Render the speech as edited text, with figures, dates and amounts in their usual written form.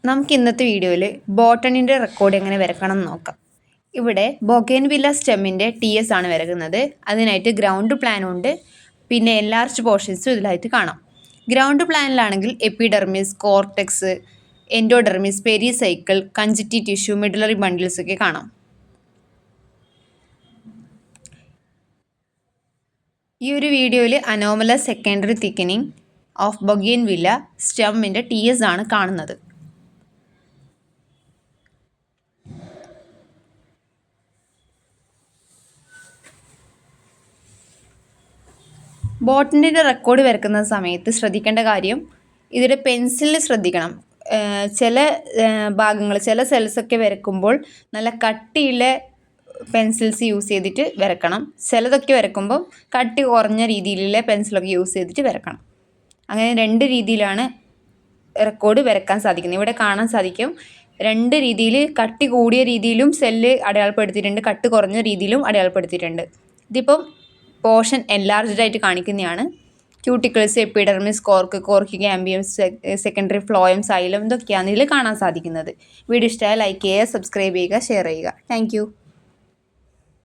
നമുക്ക് ഇന്നത്തെ വീഡിയോയിൽ ബോട്ടണിൻ്റെ റെക്കോർഡ് എങ്ങനെ വരക്കണം എന്ന് നോക്കാം. ഇവിടെ ബൊഗെയ്ൻവില്ല സ്റ്റെമ്മിൻ്റെ TS ആണ് വരക്കുന്നത്. അതിനായിട്ട് ഗ്രൗണ്ട് പ്ലാനുണ്ട്, പിന്നെ എൻലാർജ് പോർഷൻസും ഇതിലായിട്ട് കാണാം. ഗ്രൗണ്ട് പ്ലാനിലാണെങ്കിൽ epidermis, cortex, endodermis, pericycle, conjunctive tissue, medullary bundles ഒക്കെ കാണാം. ഈ ഒരു വീഡിയോയിൽ anomalous secondary thickening of bougainvillea സ്റ്റെമ്മിൻ്റെ TS ആണ് കാണുന്നത്. ബോട്ടണിൻ്റെ റെക്കോർഡ് വരക്കുന്ന സമയത്ത് ശ്രദ്ധിക്കേണ്ട കാര്യം, ഇതിൻ്റെ പെൻസിലിൽ ശ്രദ്ധിക്കണം. ചില ഭാഗങ്ങൾ, ചില സെൽസൊക്കെ വരക്കുമ്പോൾ നല്ല കട്ടിയുള്ള പെൻസിൽസ് യൂസ് ചെയ്തിട്ട് വരക്കണം. ചിലതൊക്കെ വരക്കുമ്പോൾ കട്ടി കുറഞ്ഞ രീതിയിലുള്ള പെൻസിലൊക്കെ യൂസ് ചെയ്തിട്ട് വരക്കണം. അങ്ങനെ രണ്ട് രീതിയിലാണ് റെക്കോർഡ് വരക്കാൻ സാധിക്കുന്നത്. ഇവിടെ കാണാൻ സാധിക്കും, രണ്ട് രീതിയിൽ കട്ടി കൂടിയ രീതിയിലും സെല്ല് അടയാളപ്പെടുത്തിയിട്ടുണ്ട്, കട്ടി കുറഞ്ഞ രീതിയിലും അടയാളപ്പെടുത്തിയിട്ടുണ്ട്. ഇതിപ്പം പോർഷൻ എൻലാർജ്ഡ് ആയിട്ട് കാണിക്കുന്നതാണ്. Cuticles, epidermis, cork cambium, secondary phloem, xylem, ഇതൊക്കെയാണ് ഇതിൽ കാണാൻ സാധിക്കുന്നത്. വീഡിയോ ഇഷ്ടമായാൽ ലൈക്ക് ചെയ്യുക, സബ്സ്ക്രൈബ് ചെയ്യുക, ഷെയർ ചെയ്യുക. താങ്ക്